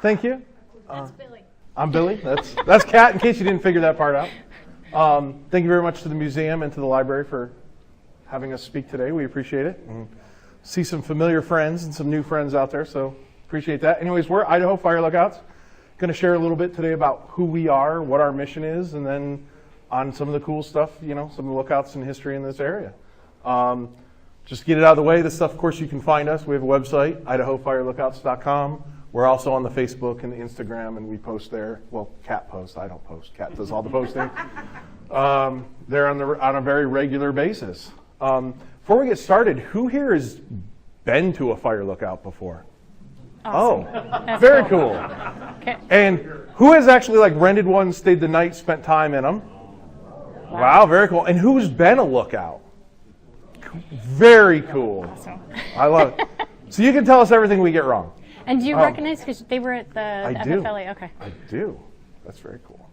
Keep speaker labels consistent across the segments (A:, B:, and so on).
A: Thank you.
B: That's Billy.
A: I'm Billy. That's Kat, in case you didn't figure that part out. Thank you very much to the museum and to the library for having us speak today. We appreciate it. And see some familiar friends and some new friends out there, so appreciate that. Anyways, we're Idaho Fire Lookouts. Going to share a little bit today about who we are, what our mission is, and then on some of the cool stuff, some of the lookouts and history in this area. Just to get it out of the way, this stuff, of course, you can find us. We have a website, idahofirelookouts.com. We're also on the Facebook and the Instagram, and we post there. Well, Kat posts. I don't post. Kat does all the posting. They're on a very regular basis. Before we get started, who here has been to a fire lookout before?
B: Awesome.
A: Oh,
B: That's
A: very cool.
B: Okay.
A: And who has actually rented one, stayed the night, spent time in them? Wow, very cool. And who's been a lookout? Very cool.
B: Awesome.
A: I love it. So you can tell us everything we get wrong.
B: And do you recognize, because they were at the FFLA? Okay.
A: I do. That's very cool.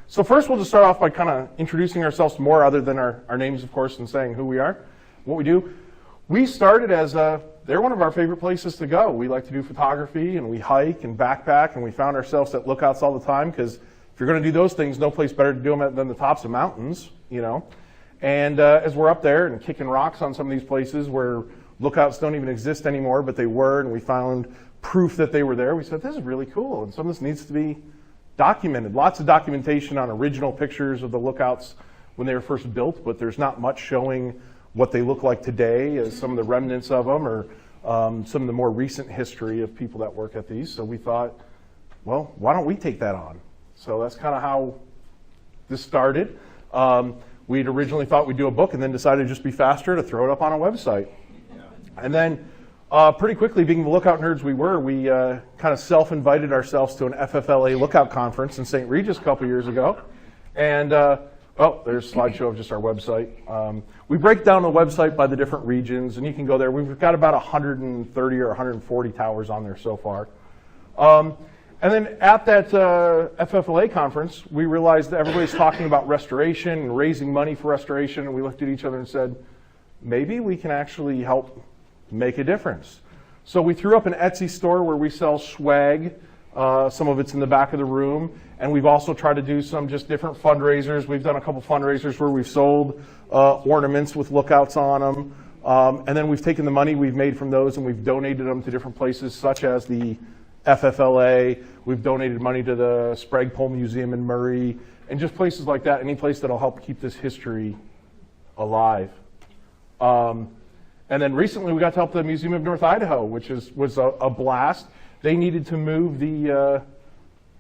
A: So first we'll just start off by kind of introducing ourselves more, other than our names, of course, and saying who we are, what we do. We started as they're one of our favorite places to go. We like to do photography, and we hike and backpack, and we found ourselves at lookouts all the time, because if you're going to do those things, no place better to do them than the tops of mountains, And as we're up there and kicking rocks on some of these places where lookouts don't even exist anymore, but they were, and we found proof that they were there, we said, this is really cool, and some of this needs to be documented. Lots of documentation on original pictures of the lookouts when they were first built, but there's not much showing what they look like today as some of the remnants of them, or some of the more recent history of people that work at these. So we thought, well, why don't we take that on? So that's kind of how this started. We'd originally thought we'd do a book, and then decided to just be faster to throw it up on a website. And then pretty quickly, being the lookout nerds we were, we kind of self-invited ourselves to an FFLA lookout conference in St. Regis a couple years ago. And, there's a slideshow of just our website. We break down the website by the different regions, and you can go there. We've got about 130 or 140 towers on there so far. And then at that FFLA conference, we realized that everybody's talking about restoration and raising money for restoration, and we looked at each other and said, maybe we can actually help make a difference. So we threw up an Etsy store where we sell swag. Some of it's in the back of the room, and we've also tried to do some just different fundraisers. We've done a couple fundraisers where we've sold ornaments with lookouts on them, and then we've taken the money we've made from those and we've donated them to different places, such as the FFLA. We've donated money to the Spragpole Museum in Murray, and just places like that, any place that'll help keep this history alive. And then recently we got to help the Museum of North Idaho, which was a blast. They needed to move the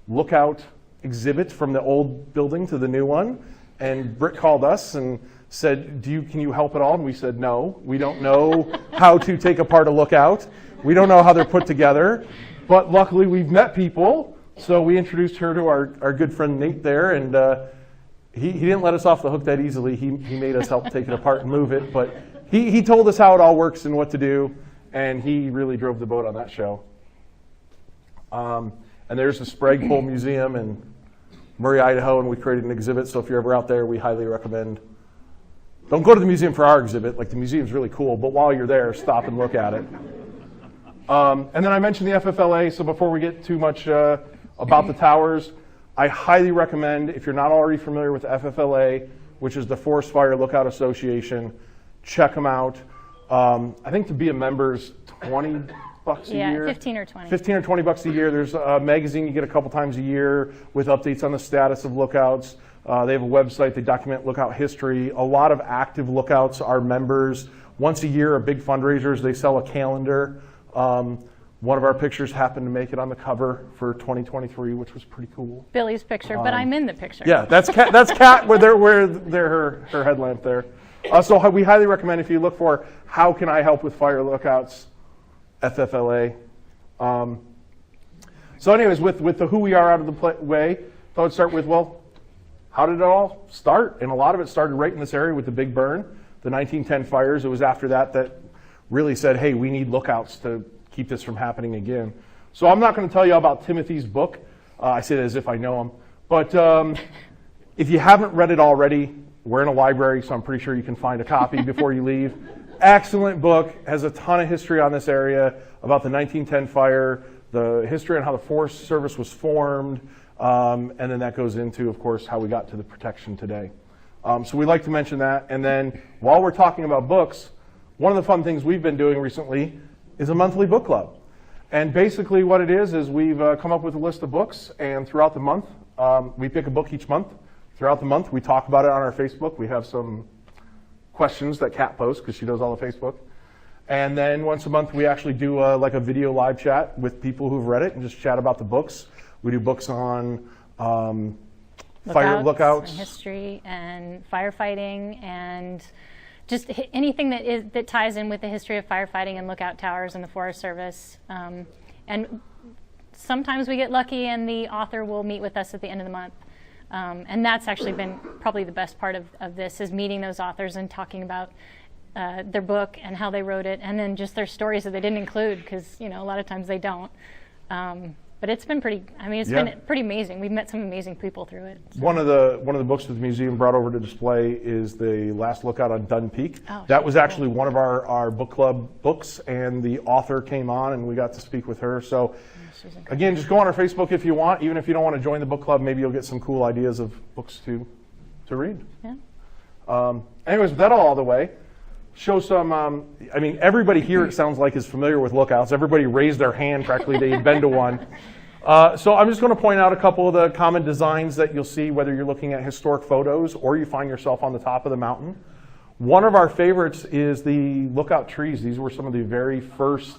A: lookout exhibit from the old building to the new one, and Britt called us and said, can you help at all? And we said, no, we don't know how to take apart a lookout. We don't know how they're put together, but luckily we've met people, so we introduced her to our good friend Nate there, and he didn't let us off the hook that easily. He made us help take it apart and move it, but he told us how it all works and what to do, and he really drove the boat on that show. And there's the Spragpole Museum in Murray, Idaho, and we created an exhibit, so if you're ever out there, we highly recommend. Don't go to the museum for our exhibit, the museum's really cool, but while you're there, stop and look at it. And then I mentioned the FFLA, so before we get too much about the towers, I highly recommend, if you're not already familiar with the FFLA, which is the Forest Fire Lookout Association, check them out. I think to be a member is $20 a year.
B: 15 or 20.
A: 15 or 20 bucks a year. There's a magazine you get a couple times a year with updates on the status of lookouts. They have a website. They document lookout history. A lot of active lookouts are members. Once a year, are big fundraisers. They sell a calendar. One of our pictures happened to make it on the cover for 2023, which was pretty cool.
B: Billy's picture, but I'm in the picture.
A: Yeah, that's Kat with her headlamp there. So we highly recommend, if you look for how can I help with fire lookouts, FFLA. So anyways, with the who we are out of the way, I thought I'd start with, how did it all start? And a lot of it started right in this area with the Big Burn, the 1910 fires. It was after that really said, hey, we need lookouts to keep this from happening again. So I'm not going to tell you about Timothy's book. I say that as if I know him. But if you haven't read it already, we're in a library, so I'm pretty sure you can find a copy before you leave. Excellent book, has a ton of history on this area about the 1910 fire, the history on how the Forest Service was formed, and then that goes into, of course, how we got to the protection today. So we like to mention that. And then while we're talking about books, one of the fun things we've been doing recently is a monthly book club. And basically what it is we've come up with a list of books, and throughout the month, we pick a book each month. Throughout the month, we talk about it on our Facebook. We have some questions that Kat posts because she does all the Facebook. And then once a month, we actually do like a video live chat with people who've read it and just chat about the books. We do books on fire lookouts,
B: and history, and firefighting, and just anything that ties in with the history of firefighting and lookout towers and the Forest Service. And sometimes we get lucky and the author will meet with us at the end of the month. And that's actually been probably the best part of this, is meeting those authors and talking about their book and how they wrote it, and then just their stories that they didn't include, because a lot of times they don't. But it's been pretty. I mean, it's been pretty amazing. We've met some amazing people through it. So.
A: One of the books that the museum brought over to display is the Last Lookout on Dunn Peak. Oh, that was actually one of our book club books, and the author came on, and we got to speak with her. So, again, just go on our Facebook if you want. Even if you don't want to join the book club, maybe you'll get some cool ideas of books to read.
B: Yeah.
A: Anyways, with that all the way. Show some, I mean, everybody here, it sounds like, is familiar with lookouts. Everybody raised their hand practically. They'd been to one. So I'm just going to point out a couple of the common designs that you'll see, whether you're looking at historic photos or you find yourself on the top of the mountain. One of our favorites is the lookout trees. These were some of the very first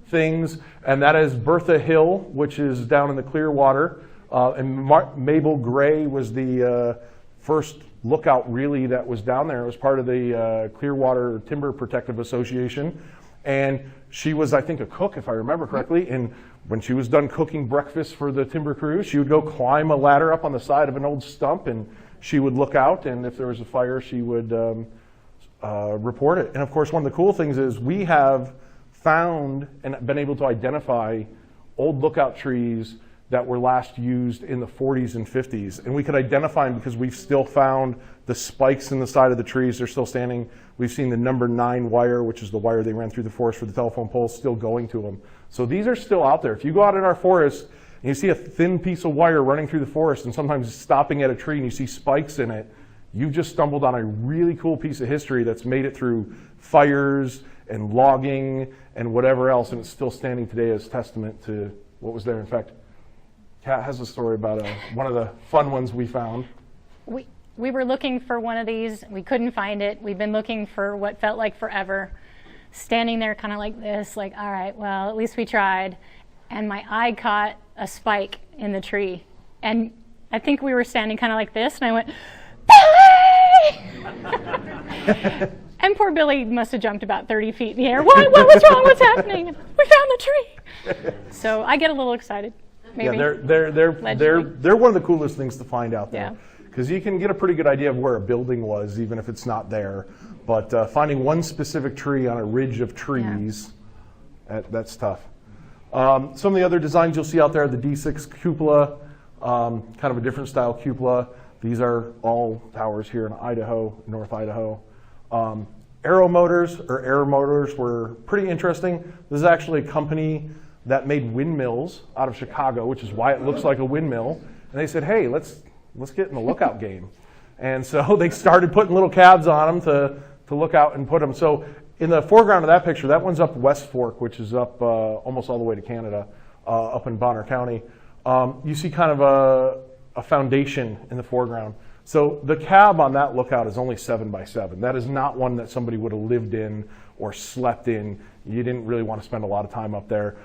A: things, and that is Bertha Hill, which is down in the Clearwater. And Mabel Gray was the first lookout really that was down there. It was part of the Clearwater Timber Protective Association, and she was, I think, a cook, if I remember correctly. And when she was done cooking breakfast for the timber crews, she would go climb a ladder up on the side of an old stump, and she would look out, and if there was a fire, she would report it. And of course, one of the cool things is we have found and been able to identify old lookout trees that were last used in the 40s and 50s. And we could identify them because we've still found the spikes in the side of the trees. They're still standing. We've seen the number 9 wire, which is the wire they ran through the forest for the telephone poles, still going to them. So these are still out there. If you go out in our forest and you see a thin piece of wire running through the forest and sometimes stopping at a tree and you see spikes in it, you've just stumbled on a really cool piece of history that's made it through fires and logging and whatever else, and it's still standing today as testament to what was there. In fact, Kat has a story about one of the fun ones we found.
B: We were looking for one of these. We couldn't find it. We've been looking for what felt like forever, standing there kind of like this, like, all right, well, at least we tried. And my eye caught a spike in the tree. And I think we were standing kind of like this, and I went, Billy! And poor Billy must have jumped about 30 feet in the air. What was wrong? What's happening? We found the tree. So I get a little excited. Maybe.
A: Yeah, they're one of the coolest things to find out there, because you can get a pretty good idea of where a building was, even if it's not there. But finding one specific tree on a ridge of trees, that's tough. Some of the other designs you'll see out there are the D6 cupola, kind of a different style cupola. These are all towers here in Idaho, North Idaho. Air motors were pretty interesting. This is actually a company that made windmills out of Chicago, which is why it looks like a windmill. And they said, hey, let's get in the lookout game. And so they started putting little cabs on them to look out and put them. So in the foreground of that picture, that one's up West Fork, which is up almost all the way to Canada, up in Bonner County. You see kind of a foundation in the foreground. So the cab on that lookout is only 7x7. That is not one that somebody would have lived in or slept in. You didn't really want to spend a lot of time up there.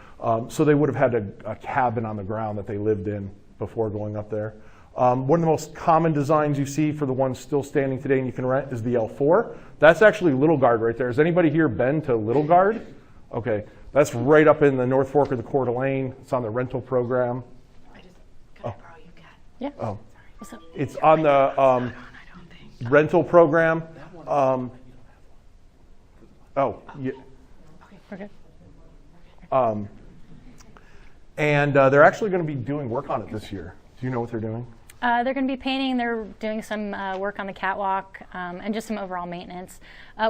A: So they would have had a cabin on the ground that they lived in before going up there. One of the most common designs you see for the ones still standing today and you can rent is the L4. That's actually Little Guard right there. Has anybody here been to Little Guard? Okay, that's right up in the North Fork of the Coeur d'Alene. It's on the rental program.
C: Can I borrow you, Kat?
B: Yeah.
A: Oh. It's on the rental program. Yeah.
B: Okay.
A: And they're actually going to be doing work on it this year. Do you know what they're doing?
B: They're going to be painting. They're doing some work on the catwalk and just some overall maintenance.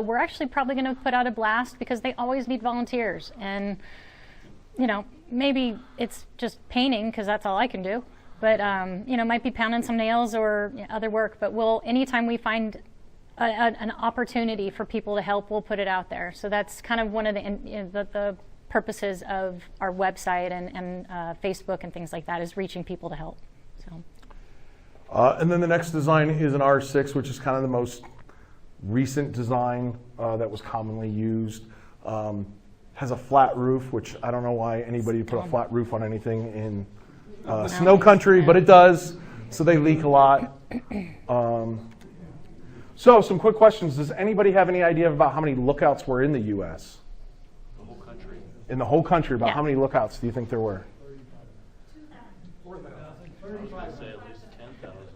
B: We're actually probably going to put out a blast because they always need volunteers. And maybe it's just painting because that's all I can do. But, might be pounding some nails or other work. But anytime we find an opportunity for people to help, we'll put it out there. So that's kind of one of the purposes of our website and Facebook and things like that, is reaching people to help. So.
A: And then the next design is an R6, which is kind of the most recent design that was commonly used. Has a flat roof, which I don't know why anybody would put a flat roof on anything in snow country, but it does, so they leak a lot. So some quick questions. Does anybody have any idea about how many lookouts were in the U.S.?
D: The whole country.
A: In the whole country, about
B: Yeah.
A: how many lookouts do you think there were?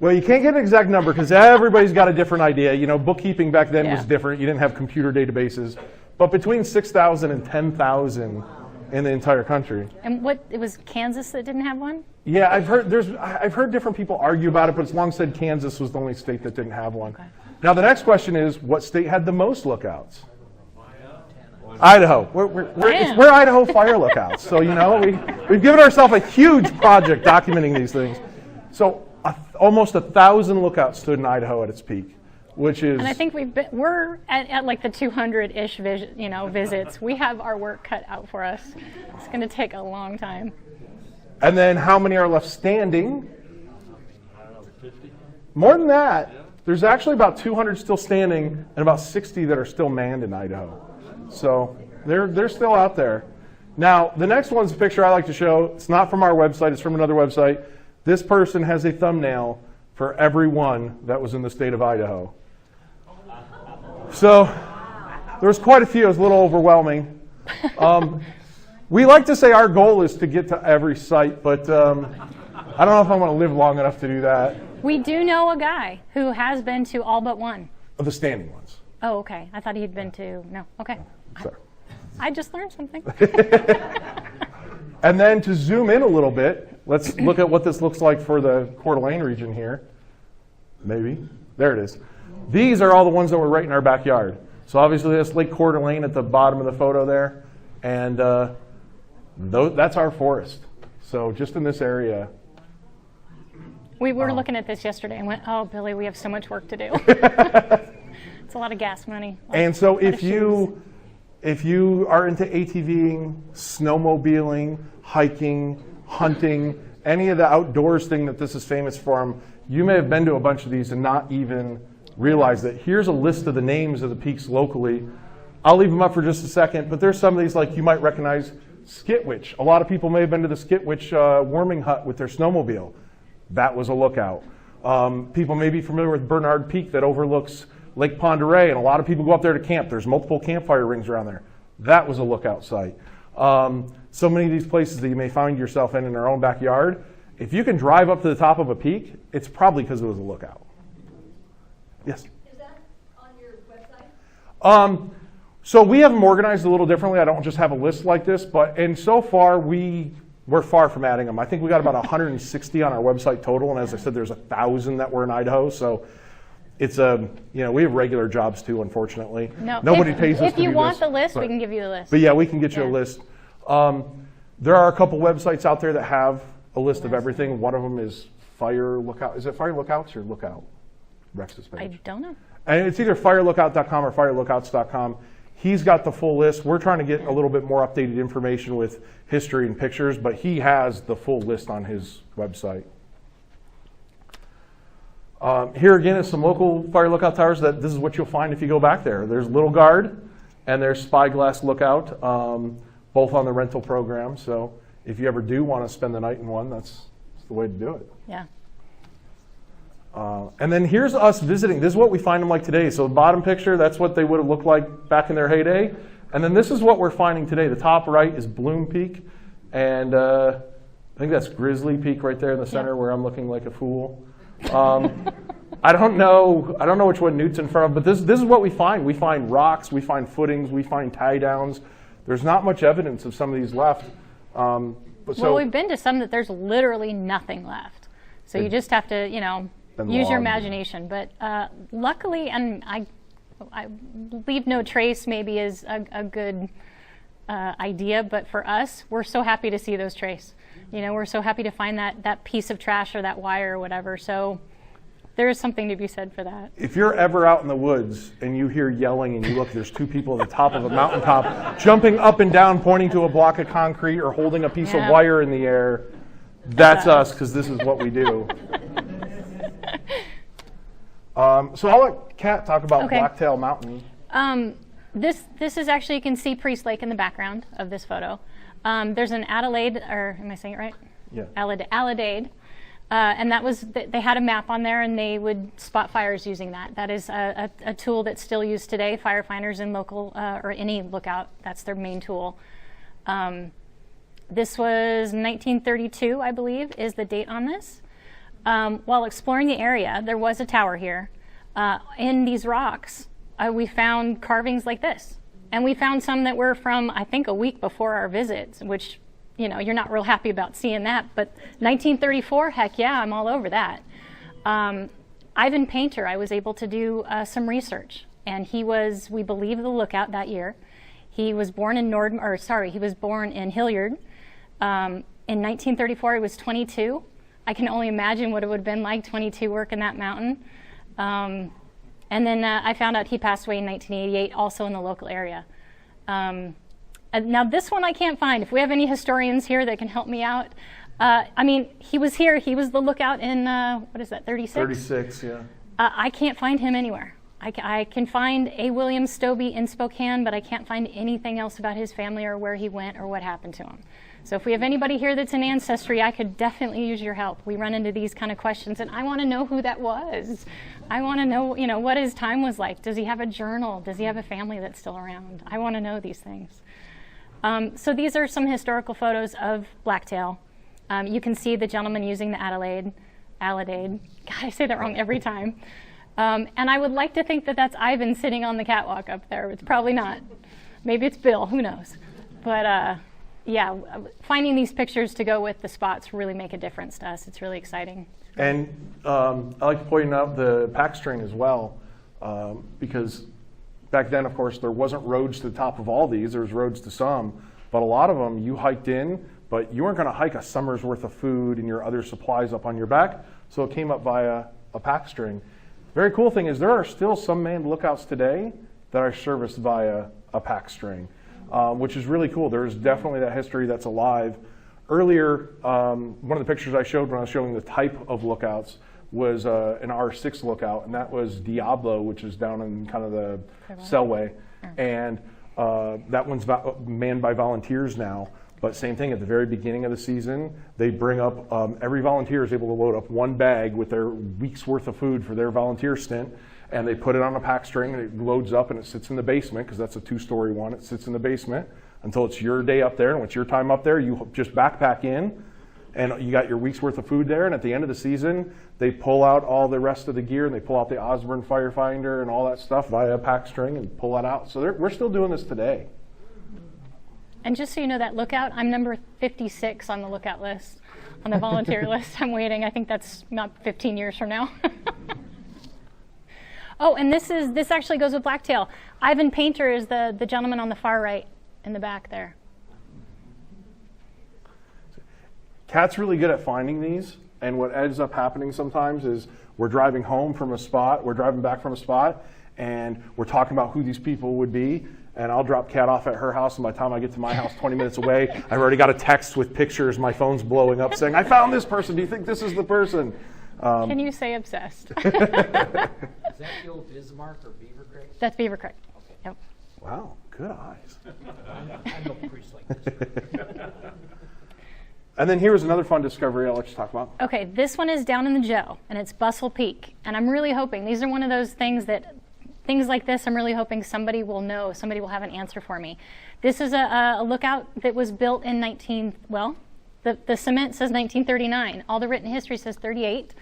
A: Well, you can't get an exact number because everybody's got a different idea. Bookkeeping back then was different. You didn't have computer databases. But between 6,000 and 10,000 in the entire country.
B: And it was Kansas that didn't have one?
A: Yeah, I've heard different people argue about it, but it's long said Kansas was the only state that didn't have one.
B: Okay.
A: Now the next question is, what state had the most lookouts? Idaho. We're Idaho fire lookouts. So we've given ourselves a huge project documenting these things. So almost 1,000 lookouts stood in Idaho at its peak, which is.
B: And I think we're at like the 200-ish visits. We have our work cut out for us. It's going to take a long time.
A: And then how many are left standing?
D: I don't know, 50?
A: More than that. There's actually about 200 still standing and about 60 that are still manned in Idaho. So they're still out there. Now, the next one's a picture I like to show. It's not from our website. It's from another website. This person has a thumbnail for every one that was in the state of Idaho. So there was quite a few. It was a little overwhelming. We like to say our goal is to get to every site, but I don't know if I'm going to live long enough to do that.
B: We do know a guy who has been to all but one.
A: Of the standing ones.
B: Oh, okay. I thought he'd been to, no. Okay.
A: Sorry.
B: I just learned something.
A: And then to zoom in a little bit, let's look at what this looks like for the Coeur d'Alene region here. Maybe. There it is. These are all the ones that were right in our backyard. So obviously that's Lake Coeur d'Alene at the bottom of the photo there. And that's our forest. So just in this area.
B: We were looking at this yesterday and went, oh, Billy, we have so much work to do. It's a lot of gas money.
A: And so if you are into ATVing, snowmobiling, hiking, hunting, any of the outdoors thing that this is famous for, you may have been to a bunch of these and not even realize that. Here's a list of the names of the peaks locally. I'll leave them up for just a second, but there's some of these like you might recognize. Skitwitch. A lot of people may have been to the Skitwitch warming hut with their snowmobile. That was a lookout. People may be familiar with Bernard Peak that overlooks Lake Pend Oreille, and a lot of people go up there to camp. There's multiple campfire rings around there. That was a lookout site. So many of these places that you may find yourself in our own backyard, if you can drive up to the top of a peak, it's probably because it was a lookout. Yes?
C: Is that on your website?
A: So we have them organized a little differently. I don't just have a list like this, and so far we're far from adding them. I think we got about 160 on our website total, and as I said, there's 1,000 that were in Idaho. So it's we have regular jobs too, unfortunately.
B: No,
A: Nobody pays us to do this.
B: If you want the list, we can give you the list.
A: But yeah, we can get you a list. There are a couple websites out there that have a list of everything. One of them is Fire Lookout. Is it Fire Lookouts or Lookout? Rex's page.
B: I don't know.
A: And it's either firelookout.com or firelookouts.com. He's got the full list. We're trying to get a little bit more updated information with history and pictures, but he has the full list on his website. Here again is some local fire lookout towers. This is what you'll find if you go back there. There's Little Guard and there's Spyglass Lookout, both on the rental program. So if you ever do want to spend the night in one, that's the way to do it.
B: Yeah.
A: And then here's us visiting. This is what we find them like today. So the bottom picture, that's what they would have looked like back in their heyday. And then this is what we're finding today. The top right is Bloom Peak. And I think that's Grizzly Peak right there in the center where I'm looking like a fool. I don't know which one Newt's in front of, but this is what we find. We find rocks, we find footings, we find tie downs. There's not much evidence of some of these left.
B: Well, we've been to some that there's literally nothing left. So you just have to, use your imagination. But luckily, and I leave no trace maybe is a good idea, but for us, we're so happy to see those trace. You know, we're so happy to find that piece of trash or that wire or whatever. So there is something to be said for that.
A: If you're ever out in the woods and you hear yelling and you look, there's two people at the top of a mountaintop jumping up and down, pointing to a block of concrete or holding a piece of wire in the air, that's us, because this is what we do. So I'll let Kat talk about Blacktail Mountain.
B: This is actually, you can see Priest Lake in the background of this photo. There's an Adelaide, or am I saying it right?
A: Yeah.
B: Alidade. And that was, they had a map on there and they would spot fires using that. That is a tool that's still used today. Firefighters in local, or any lookout, that's their main tool. This was 1932, I believe, is the date on this. While exploring the area, there was a tower here. In these rocks, we found carvings like this. And we found some that were from, I think, a week before our visits, which, you know, you're not real happy about seeing that. But 1934, heck yeah, I'm all over that. Ivan Painter, I was able to do some research. And he was, we believe, the lookout that year. He was born in he was born in Hilliard. In 1934, he was 22. I can only imagine what it would have been like, 22, working that mountain. And then I found out he passed away in 1988, also in the local area. Now this one I can't find. If we have any historians here that can help me out. I mean, he was here. He was the lookout in, what is that, 36?
A: 36, yeah.
B: I can't find him anywhere. I can find A. William Stobie in Spokane, but I can't find anything else about his family or where he went or what happened to him. So if we have anybody here that's in Ancestry, I could definitely use your help. We run into these kind of questions, and I want to know who that was. I want to know, you know, what his time was like. Does he have a journal? Does he have a family that's still around? I want to know these things. So these are some historical photos of Blacktail. You can see the gentleman using the Alidade. God, I say that wrong every time. And I would like to think that that's Ivan sitting on the catwalk up there. It's probably not. Maybe it's Bill. Who knows? But yeah, finding these pictures to go with the spots really make a difference to us. It's really exciting.
A: And I like to point out the pack string as well, because back then, of course, there wasn't roads to the top of all these. There was roads to some, but a lot of them you hiked in, but you weren't going to hike a summer's worth of food and your other supplies up on your back, so it came up via a pack string. Very cool thing is there are still some manned lookouts today that are serviced via a pack string, which is really cool. There's definitely that history that's alive. Earlier, one of the pictures I showed when I was showing the type of lookouts was an R6 lookout, and that was Diablo, which is down in kind of the Selway. And that one's manned by volunteers now. But same thing, at the very beginning of the season, they bring up, every volunteer is able to load up one bag with their week's worth of food for their volunteer stint, and they put it on a pack string, and it loads up, and it sits in the basement, because that's a 2-story one. It sits in the basement until it's your day up there, and when it's your time up there, you just backpack in, and you got your week's worth of food there, and at the end of the season, they pull out all the rest of the gear, and they pull out the Osborne Firefinder and all that stuff via a pack string and pull that out. So we're still doing this today.
B: And just so you know, that lookout, I'm number 56 on the lookout list, on the volunteer list. I'm waiting. I think that's not 15 years from now. Oh, and this actually goes with Blacktail. Ivan Painter is the gentleman on the far right in the back there.
A: Kat's really good at finding these, and what ends up happening sometimes is we're driving home from a spot, we're driving back from a spot, and we're talking about who these people would be. And I'll drop Kat off at her house, and by the time I get to my house 20 minutes away, I've already got a text with pictures, my phone's blowing up saying, I found this person, do you think this is the person?
B: Can you say obsessed?
E: Is that the old Bismarck or Beaver Creek?
B: That's Beaver Creek.
E: Okay.
B: Yep.
A: Wow, good eyes.
E: I know priests like this.
A: And then here's another fun discovery I'll let you talk about.
B: Okay, this one is down in the Joe, and it's Bustle Peak. And I'm really hoping, these are one of those things like this, I'm really hoping somebody will know, somebody will have an answer for me. This is a lookout that was built in the cement says 1939. All the written history says 38.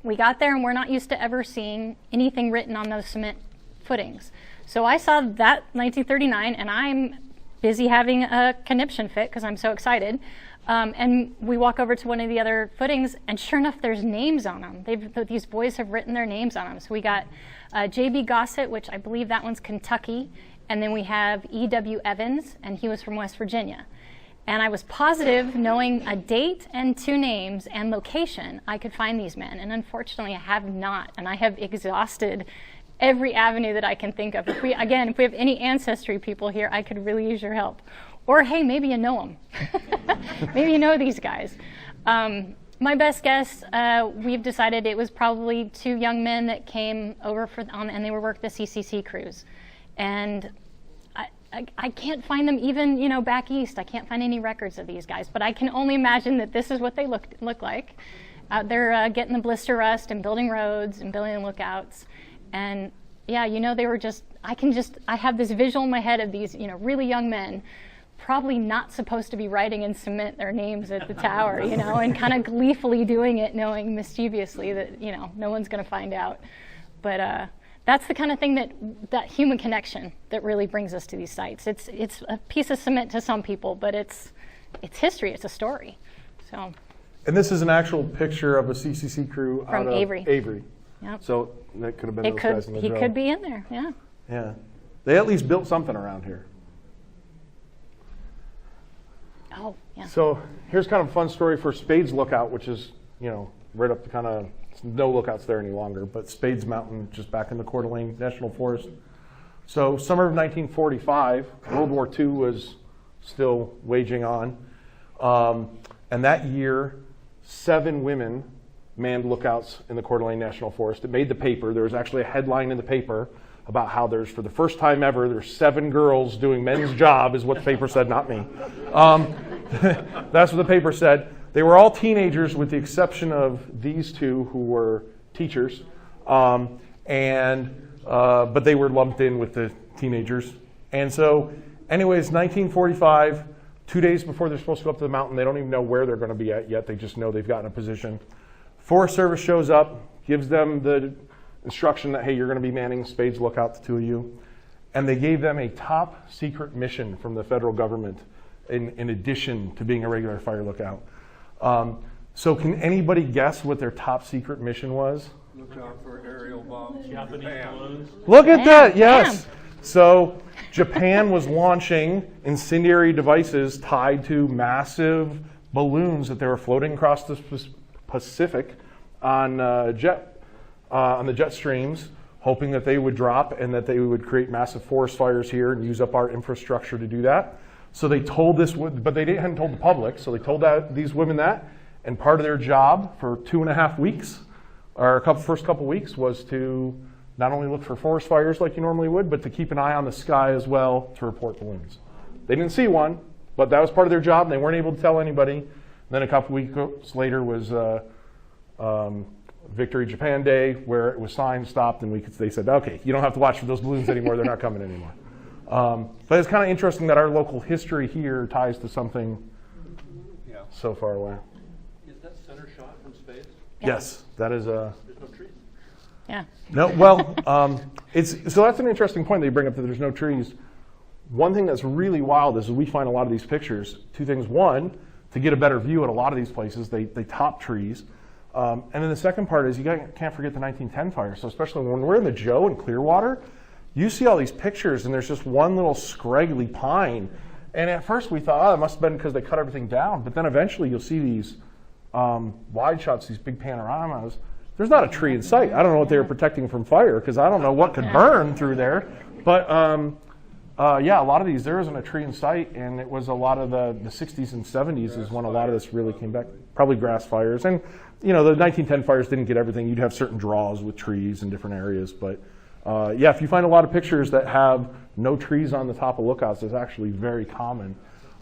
B: We got there and we're not used to ever seeing anything written on those cement footings. So I saw that 1939 and I'm busy having a conniption fit because I'm so excited. And we walk over to one of the other footings, and sure enough, there's names on them. These boys have written their names on them. So we got J.B. Gossett, which I believe that one's Kentucky, And then we have E.W. Evans, and he was from West Virginia. And I was positive, knowing a date and 2 names and location, I could find these men. And unfortunately, I have not. And I have exhausted every avenue that I can think of. If we have any ancestry people here, I could really use your help. Or, hey, maybe you know them. Maybe you know these guys. My best guess, we've decided it was probably 2 young men that came over and they were working the CCC cruise. And I can't find them even, back east. I can't find any records of these guys, but I can only imagine that this is what they look like. They're getting the blister rust and building roads and building lookouts. And yeah, they were I have this visual in my head of these, really young men, probably not supposed to be writing in cement their names at the tower, and kind of gleefully doing it, knowing mischievously that, no one's going to find out. But that's the kind of thing that human connection that really brings us to these sites. It's a piece of cement to some people, but it's history. It's a story. So.
A: And this is an actual picture of a CCC crew
B: from
A: out of
B: Avery. Yep.
A: So that could have been those guys in the
B: He
A: drill.
B: could be in there. Yeah.
A: Yeah. They at least built something around here.
B: Oh, yeah.
A: So here's kind of a fun story for Spades Lookout, which is, right up to kind of, no lookouts there any longer, but Spades Mountain, just back in the Coeur d'Alene National Forest. So summer of 1945, World War II was still waging on. And that year, 7 women manned lookouts in the Coeur d'Alene National Forest. It made the paper. There was actually a headline in the paper about how for the first time ever, there's 7 girls doing men's job, is what the paper said, not me. That's what the paper said. They were all teenagers with the exception of these 2 who were teachers. But they were lumped in with the teenagers. And so, anyways, 1945, 2 days before they're supposed to go up to the mountain, they don't even know where they're going to be at yet. They just know they've gotten a position. Forest Service shows up, gives them the instruction that, hey, you're going to be manning Spades Lookout, the 2 of you. And they gave them a top secret mission from the federal government in addition to being a regular fire lookout. So can anybody guess what their top secret mission was?
F: Look out for aerial bombs.
D: Japanese balloons.
A: Look at that, yes.
B: Bam.
A: So Japan was launching incendiary devices tied to massive balloons that they were floating across the Pacific on the jet streams, hoping that they would drop and that they would create massive forest fires here and use up our infrastructure to do that. So they told this, but they hadn't told the public, so they told these women that, and part of their job for 2.5 weeks, or first couple weeks, was to not only look for forest fires like you normally would, but to keep an eye on the sky as well to report balloons. They didn't see one, but that was part of their job, and they weren't able to tell anybody. And then a couple weeks later was Victory Japan Day, where it was signed, stopped, and they said, okay, you don't have to watch for those balloons anymore, they're not coming anymore. But it's kind of interesting that our local history here ties to something so far away.
D: Is that center shot from space?
B: Yeah.
A: Yes, that is
D: There's no trees.
B: Yeah.
A: no. Well, so that's an interesting point that you bring up, that there's no trees. One thing that's really wild is we find a lot of these pictures. 2 things. One, to get a better view at a lot of these places, they top trees. And then the second part is you can't forget the 1910 fire. So especially when we're in the Joe and Clearwater, you see all these pictures and there's just one little scraggly pine. And at first we thought, it must have been because they cut everything down. But then eventually you'll see these wide shots, these big panoramas. There's not a tree in sight. I don't know what they were protecting from fire, because I don't know what could burn through there. But a lot of these, there isn't a tree in sight, and it was a lot of the 60s and 70s is when a lot of this really came back. Probably grass fires. And, the 1910 fires didn't get everything. You'd have certain draws with trees in different areas. But, if you find a lot of pictures that have no trees on the top of lookouts, it's actually very common.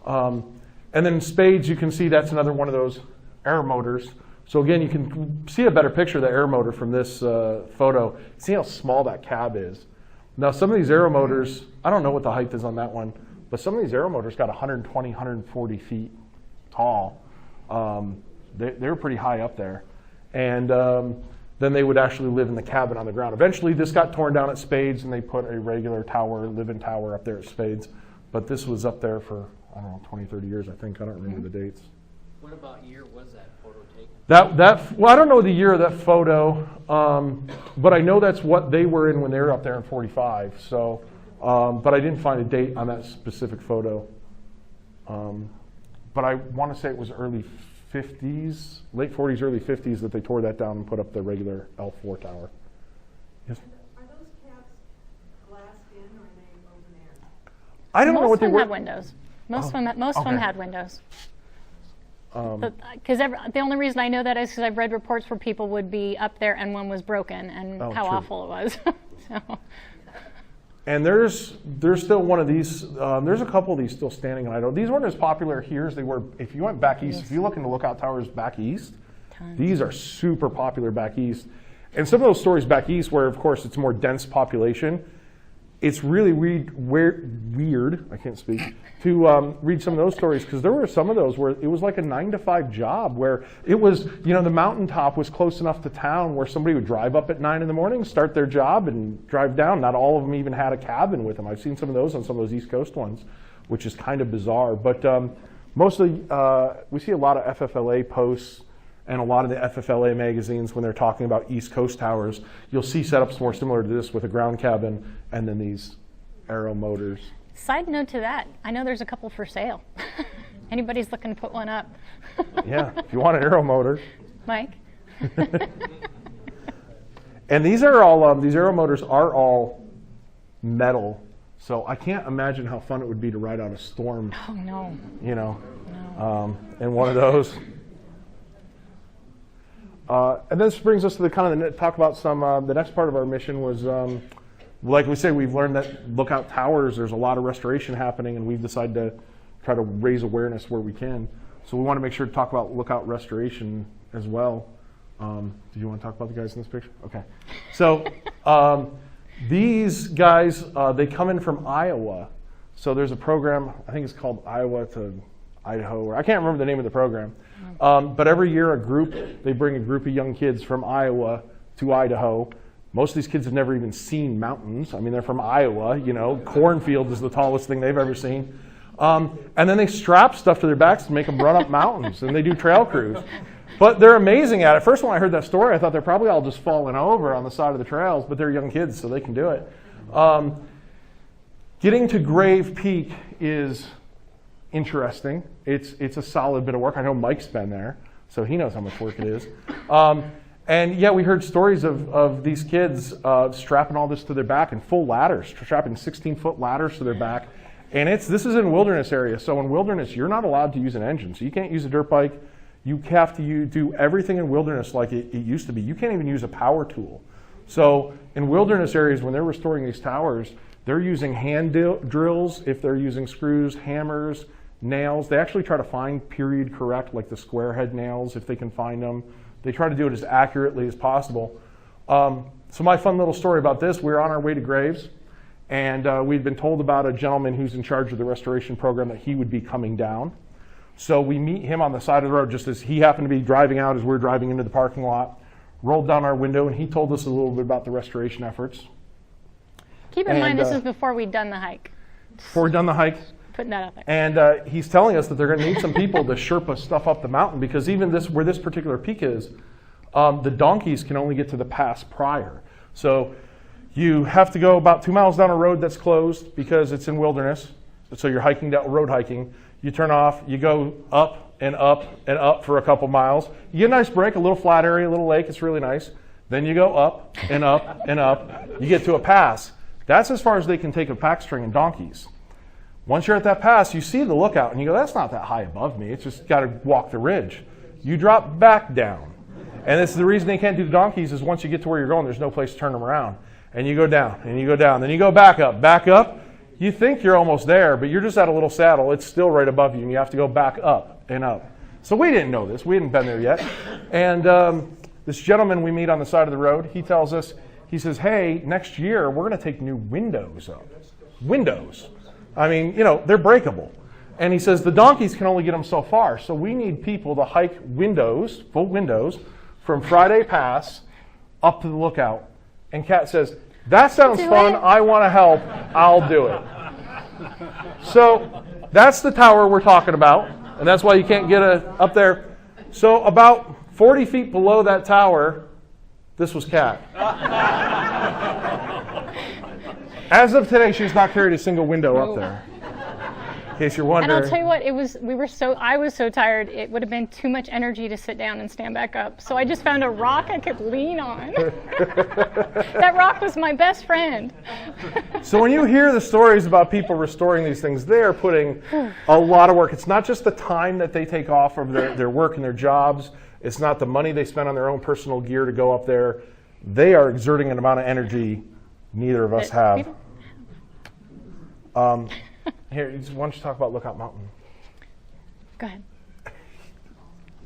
A: And then Spades, you can see that's another one of those air motors. So again, you can see a better picture of the air motor from this photo. See how small that cab is. Now, some of these aero motors, I don't know what the height is on that one, but some of these aero motors got 120, 140 feet tall. They're pretty high up there. And then they would actually live in the cabin on the ground. Eventually, this got torn down at Spades, and they put a regular tower, live-in tower up there at Spades. But this was up there for, 20, 30 years, I think. I don't remember the dates.
E: What about year was that photo taken?
A: Well, I don't know the year of that photo, but I know that's what they were in when they were up there in 45. So But I didn't find a date on that specific photo. But I want to say it was early 50s, late 40s, early 50s that they tore that down and put up the regular L4 tower. Yes?
C: Are those caps glassed in or are they open air?
A: I don't know what they
B: Most
A: were.
B: of them had windows. Most of them
A: okay.
B: had windows. Because the only reason I know that is because I've read reports where people would be up there and one was broken and
A: Oh,
B: how
A: true.
B: awful it was. So.
A: And there's still one of these. There's a couple of these still standing in Idaho. These weren't as popular here as they were. If you went back east, if you look into lookout towers back east, these are super popular back east. And some of those stories back east, where of course it's more dense population, it's really weird. I can't speak to read some of those stories because there were some of those where it was like a 9-to-5 job where it was, the mountaintop was close enough to town where somebody would drive up at 9 in the morning, start their job, and drive down. Not all of them even had a cabin with them. I've seen some of those on some of those East Coast ones, which is kind of bizarre. But mostly, we see a lot of FFLA posts and a lot of the FFLA magazines when they're talking about East Coast towers. You'll see setups more similar to this with a ground cabin and then these aero motors.
B: Side note to that, I know there's a couple for sale. Anybody's looking to put one up.
A: Yeah, if you want an aero motor.
B: Mike?
A: And these are all, these aero motors are all metal. So I can't imagine how fun it would be to ride out a storm,
B: Oh, no.
A: in one of those. And this brings us to the kind of talk about some, the next part of our mission was, like we say, we've learned that lookout towers, there's a lot of restoration happening, and we've decided to try to raise awareness where we can. So we want to make sure to talk about lookout restoration as well. Do you want to talk about the guys in this picture? Okay. So these guys, they come in from Iowa. So there's a program, I think it's called Iowa to Idaho, or I can't remember the name of the program. But every year they bring a group of young kids from Iowa to Idaho. Most of these kids have never even seen mountains. I mean, they're from Iowa, cornfield is the tallest thing they've ever seen. And then they strap stuff to their backs to make them run up mountains, and they do trail crews. But they're amazing at it. First, when I heard that story, I thought they're probably all just falling over on the side of the trails, but they're young kids, so they can do it. Getting to Grave Peak is interesting. It's a solid bit of work. I know Mike's been there, so he knows how much work it is. And yeah, we heard stories of these kids strapping all this to their back in full ladders, strapping 16-foot ladders to their back. And this is in wilderness area. So in wilderness, you're not allowed to use an engine. So you can't use a dirt bike. You have to do everything in wilderness like it used to be. You can't even use a power tool. So in wilderness areas, when they're restoring these towers, they're using hand drills. If they're using screws, hammers, nails, they actually try to find period correct, like the square head nails, if they can find them. They try to do it as accurately as possible. So my fun little story about this, we were on our way to Graves, and we'd been told about a gentleman who's in charge of the restoration program that he would be coming down. So we meet him on the side of the road just as he happened to be driving out as we were driving into the parking lot, rolled down our window, and he told us a little bit about the restoration efforts.
B: Keep in mind, this is before we'd done the hike.
A: Before we'd done the hike.
B: Putting that out there.
A: And he's telling us that they're going to need some people to Sherpa stuff up the mountain, because even where this particular peak is, the donkeys can only get to the pass prior. So you have to go about 2 miles down a road that's closed because it's in wilderness. So you're hiking down, road hiking. You turn off, you go up and up and up for a couple miles. You get a nice break, a little flat area, a little lake. It's really nice. Then you go up and up and up. You get to a pass. That's as far as they can take a pack string and donkeys. Once you're at that pass, you see the lookout, and you go, that's not that high above me. It's just got to walk the ridge. You drop back down. And this is the reason they can't do the donkeys is once you get to where you're going, there's no place to turn them around. And you go down, and you go down. Then you go back up. Back up. You think you're almost there, but you're just at a little saddle. It's still right above you, and you have to go back up and up. So we didn't know this. We hadn't been there yet. And this gentleman we meet on the side of the road, he tells us, he says, hey, next year we're going to take new windows up. Windows. I mean, they're breakable. And he says the donkeys can only get them so far. So we need people to hike windows, full windows, from Friday Pass up to the lookout. And Kat says, that sounds fun. I want to help. I'll do it. So that's the tower we're talking about. And that's why you can't get up there. So about 40 feet below that tower, this was Kat. As of today, she's not carried a single window up there. In case you're
B: And
A: wondering.
B: I'll tell you what, I was so tired, it would have been too much energy to sit down and stand back up. So I just found a rock I could lean on. That rock was my best friend.
A: So when you hear the stories about people restoring these things, they are putting a lot of work. It's not just the time that they take off of their work and their jobs. It's not the money they spend on their own personal gear to go up there. They are exerting an amount of energy neither of us have. Here, why don't you talk about Lookout Mountain?
B: Go ahead.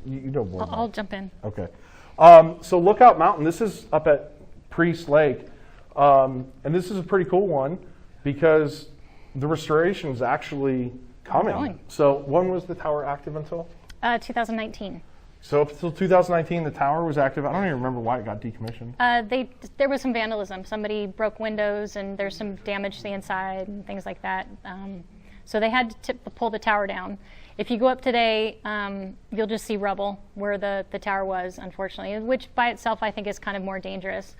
A: You know more.
B: I'll jump in.
A: Okay. So Lookout Mountain, this is up at Priest Lake. And this is a pretty cool one because the restoration is actually coming.
B: Going.
A: So when was the tower active until?
B: 2019.
A: So up until 2019, the tower was active. I don't even remember why it got decommissioned.
B: There was some vandalism. Somebody broke windows, and there's some damage to the inside and things like that. So they had to pull the tower down. If you go up today, you'll just see rubble where the tower was, unfortunately, which by itself I think is kind of more dangerous.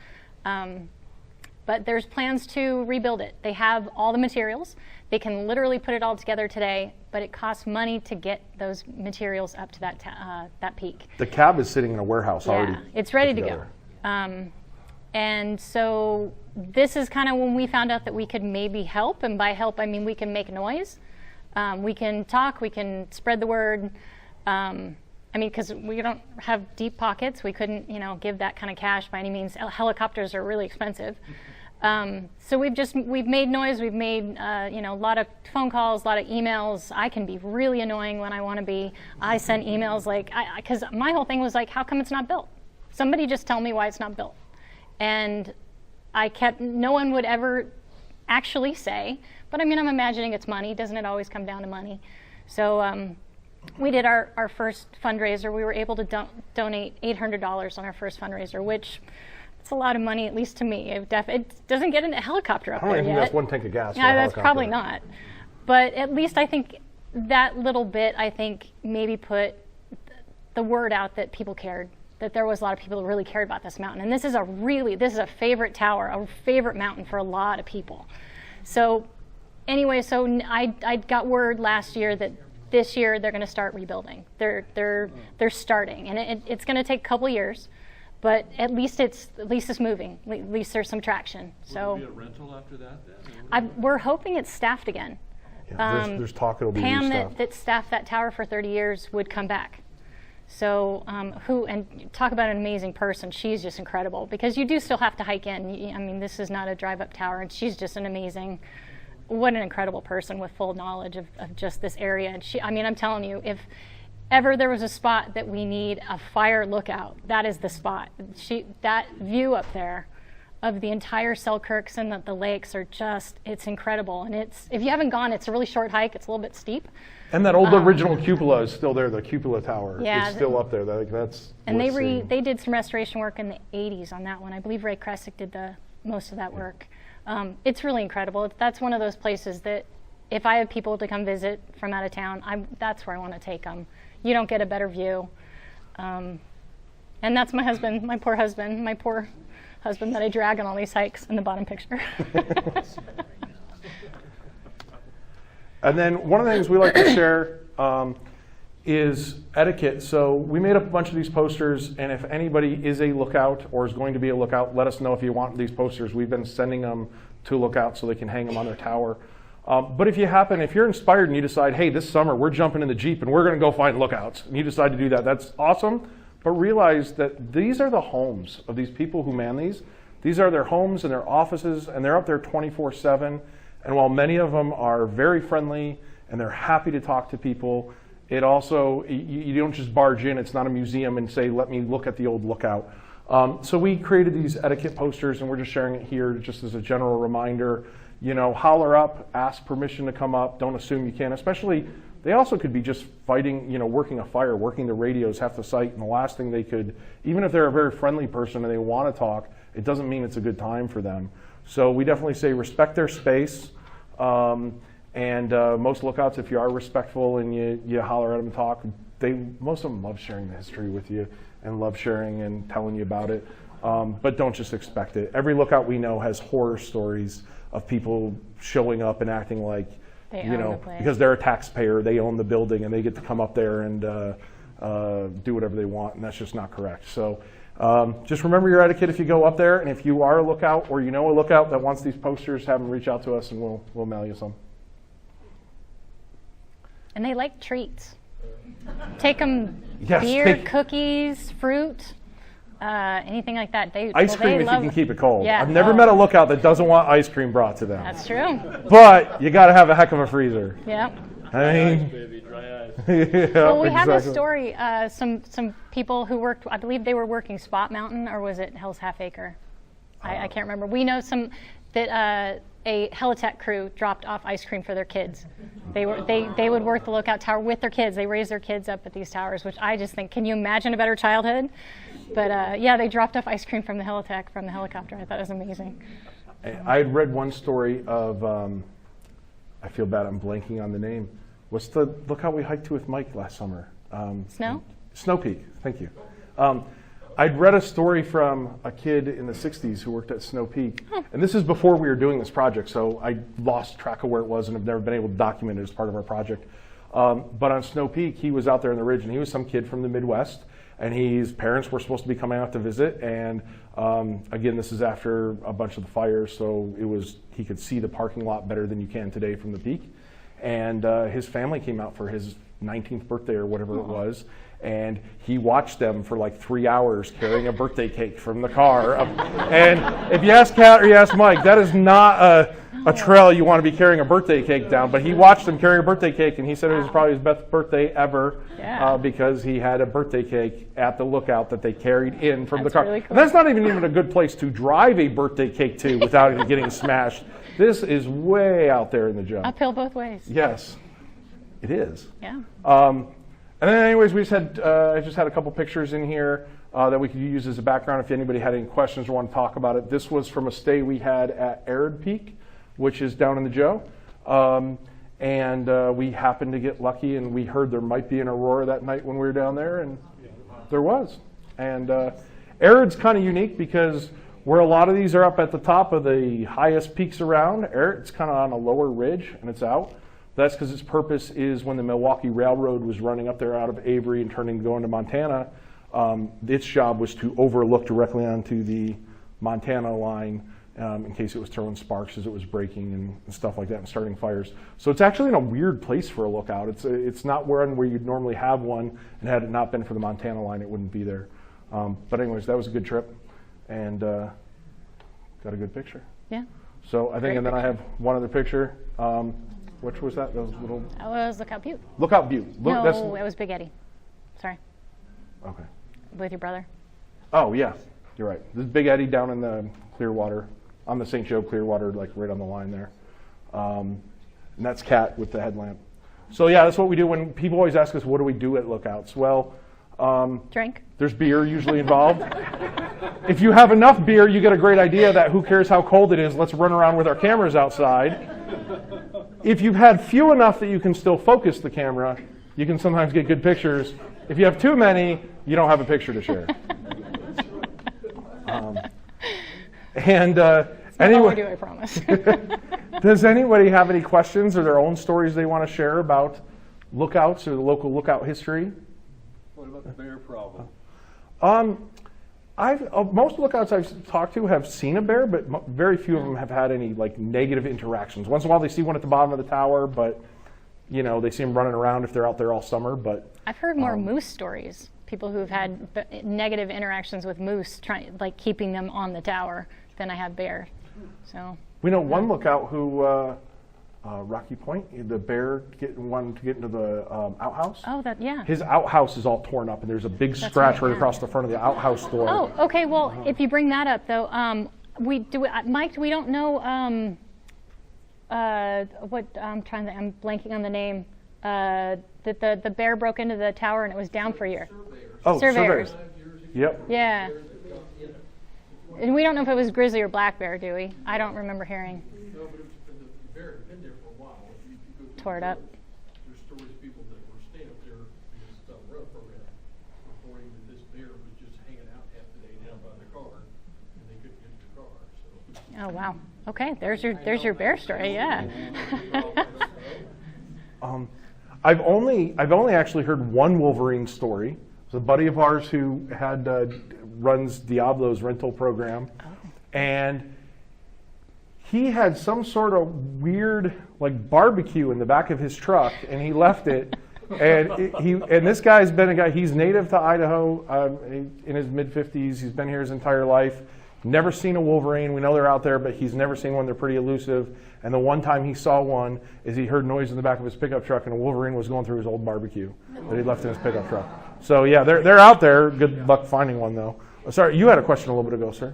B: But there's plans to rebuild it. They have all the materials. They can literally put it all together today, but it costs money to get those materials up to that peak.
A: The cab is sitting in a warehouse already.
B: Yeah, it's ready
A: put
B: to
A: together.
B: go. And so this is kind of when we found out that we could maybe help, and by help I mean we can make noise. We can talk, we can spread the word. I mean, because we don't have deep pockets, we couldn't, give that kind of cash by any means. Helicopters are really expensive. So we've made noise, we've made, a lot of phone calls, a lot of emails. I can be really annoying when I want to be. I sent emails because my whole thing was like, how come it's not built? Somebody just tell me why it's not built. And no one would ever actually say, but I mean, I'm imagining it's money. Doesn't it always come down to money? So we did our first fundraiser. We were able to donate $800 on our first fundraiser, which it's a lot of money, at least to me. It doesn't get a helicopter up
A: I don't
B: there
A: even
B: yet.
A: think that's one tank of gas. for a
B: Yeah, that's
A: helicopter.
B: probably not. But at least I think that little bit, maybe put the word out that people cared, that there was a lot of people who really cared about this mountain. And this is a favorite tower, a favorite mountain for a lot of people. So anyway, I got word last year that this year they're going to start rebuilding. They're starting, and it's going to take a couple years. But at least it's moving. At least there's some traction. So
D: Will there be a rental after that then?
B: we're hoping it's staffed again.
A: Yeah, there's talk it'll be
B: Pam
A: restaffed.
B: that staffed that tower for 30 years would come back. So and talk about an amazing person. She's just incredible because you do still have to hike in. I mean, this is not a drive-up tower, and she's just what an incredible person with full knowledge of just this area. And I'm telling you, if ever there was a spot that we need a fire lookout, that is the spot. That view up there of the entire Selkirks and the lakes it's incredible. And if you haven't gone, it's a really short hike. It's a little bit steep.
A: And that old original cupola is still there. The cupola tower
B: Yeah,
A: is still up there. That's
B: And
A: worth seeing.
B: they did some restoration work in the 80s on that one. I believe Ray Kresick did most of that work. It's really incredible. That's one of those places that if I have people to come visit from out of town, that's where I want to take them. You don't get a better view. And that's my husband, my poor husband that I drag on all these hikes in the bottom picture.
A: And then one of the things we like to share is etiquette. So we made up a bunch of these posters, and if anybody is a lookout or is going to be a lookout, let us know if you want these posters. We've been sending them to lookouts so they can hang them on their tower. But if you're inspired and you decide, hey, this summer we're jumping in the Jeep and we're going to go find lookouts, and you decide to do that, that's awesome. But realize that these are the homes of these people who man these. These are their homes and their offices, and they're up there 24/7. And while many of them are very friendly and they're happy to talk to people, it also, you don't just barge in. It's not a museum and say, let me look at the old lookout. So we created these etiquette posters, and we're just sharing it here just as a general reminder. Holler up, ask permission to come up, don't assume you can. Especially, they also could be just fighting, working a fire, working the radios half the site, and the last thing they could, even if they're a very friendly person and they want to talk, it doesn't mean it's a good time for them. So we definitely say respect their space, and most lookouts, if you are respectful and you holler at them and talk, most of them love sharing the history with you and love sharing and telling you about it. But don't just expect it. Every lookout we know has horror stories of people showing up and acting like,
B: They
A: you
B: own
A: know,
B: the place.
A: because they're a taxpayer, they own the building and they get to come up there and do whatever they want, and that's just not correct. So just remember your etiquette if you go up there, and if you are a lookout or you know a lookout that wants these posters, have them reach out to us and we'll mail you some.
B: And they like treats. Take them
A: Yes,
B: beer,
A: take-
B: cookies, fruit, anything like that.
A: Ice cream
B: they
A: if
B: love,
A: you can keep it cold.
B: Yeah.
A: I've never
B: Oh.
A: met a lookout that doesn't want ice cream brought to them.
B: That's true.
A: But you got to have a heck of a freezer.
B: Yeah.
A: I mean,
F: Baby, dry eyes.
A: yeah,
B: Well, we have a
A: exactly.
B: story. Some people who worked, I believe they were working Spot Mountain, or was it Hell's Half Acre? I can't remember. We know that a Helitech crew dropped off ice cream for their kids. They would work the lookout tower with their kids. They raised their kids up at these towers, which I just think, can you imagine a better childhood? But yeah, they dropped off ice cream from the Helitech from the helicopter. I thought it was amazing.
A: I had read one story of, I feel bad, I'm blanking on the name. What's the lookout we hiked to with Mike last summer?
B: Snow?
A: Snow Peak, thank you. I'd read a story from a kid in the 60s who worked at Snow Peak. And this is before we were doing this project, so I lost track of where it was and have never been able to document it as part of our project. But on Snow Peak, he was out there in the ridge, and he was some kid from the Midwest, and his parents were supposed to be coming out to visit. And again, this is after a bunch of the fires, so he could see the parking lot better than you can today from the peak. And his family came out for his 19th birthday or whatever it was. And he watched them for like 3 hours carrying a birthday cake from the car. And if you ask Kat or you ask Mike, that is not a trail you want to be carrying a birthday cake down. But he watched them carry a birthday cake, and he said it was probably his best birthday ever because he had a birthday cake at the lookout that they carried in from the car.
B: Really cool.
A: And that's not even a good place to drive a birthday cake to without it getting smashed. This is way out there in the junk.
B: Uphill both ways.
A: Yes, it is.
B: Yeah.
A: And then anyways, I just had a couple pictures in here that we could use as a background if anybody had any questions or want to talk about it. This was from a stay we had at Arid Peak, which is down in the Joe. And we happened to get lucky, and we heard there might be an aurora that night when we were down there, and there was. And Arid's kind of unique because where a lot of these are up at the top of the highest peaks around, Arid's kind of on a lower ridge, and it's out. That's because its purpose is when the Milwaukee Railroad was running up there out of Avery and going to Montana, its job was to overlook directly onto the Montana line in case it was throwing sparks as it was braking and stuff like that and starting fires. So it's actually in a weird place for a lookout. It's not where you'd normally have one, and had it not been for the Montana line, it wouldn't be there. But anyways, that was a good trip, and got a good picture.
B: Yeah.
A: So I think,
B: Great
A: and then I have one other picture. Which was that? Those little
B: That was Lookout Butte.
A: Lookout Butte.
B: No,
A: That's,
B: it was Big Eddy. Sorry.
A: okay.
B: With your brother.
A: Oh yeah, you're right. This is Big Eddy down in the Clearwater, on the St. Joe Clearwater, like right on the line there. And that's Kat with the headlamp. So yeah, that's what we do when people always ask us, what do we do at lookouts? Well,
B: Drink.
A: there's beer usually involved. If you have enough beer, you get a great idea that who cares how cold it is, let's run around with our cameras outside. If you've had few enough that you can still focus the camera, you can sometimes get good pictures. If you have too many, you don't have a picture to share.
B: Anyway, do I promise.
A: Does anybody have any questions or their own stories they want to share about lookouts or the local lookout history?
F: What about the bear problem?
A: Most lookouts I've talked to have seen a bear, but very few of them have had any like negative interactions. Once in a while they see one at the bottom of the tower, but they see them running around if they're out there all summer. But
B: I've heard more moose stories. People who've had negative interactions with moose, keeping them on the tower, than I have bear. So
A: we know one lookout who, Rocky Point, the bear wanted to get into the outhouse.
B: Oh, yeah.
A: His outhouse is all torn up, and there's a big
B: That's
A: scratch
B: right,
A: right across the front of the outhouse door.
B: Oh, okay. Well, if you bring that up, though, Mike, we don't know what I'm blanking on the name. That the bear broke into the tower and it was down for a year.
A: Oh,
B: Surveyors.
A: Yep.
B: Yeah. And we don't know if it was grizzly or black bear, do we? I don't remember hearing.
D: No, but the bear had been there for a while. If you go to
B: Tore it up.
D: There's stories of people that were staying up there because it's not a rail program, reporting that this bear was just hanging out half the day down by the car.
B: wow. Okay, there's your bear story. Yeah.
A: I've only actually heard one Wolverine story. It was a buddy of ours who runs Diablo's rental program, and he had some sort of weird like barbecue in the back of his truck, and he left it. And this guy's been a guy. He's native to Idaho, in his mid-50s. He's been here his entire life. Never seen a Wolverine. We know they're out there, but he's never seen one. They're pretty elusive. And the one time he saw one is he heard noise in the back of his pickup truck, and a Wolverine was going through his old barbecue that he left in his pickup truck. So yeah, they're out there. Good luck finding one though. Sorry, you had a question a little bit ago, sir.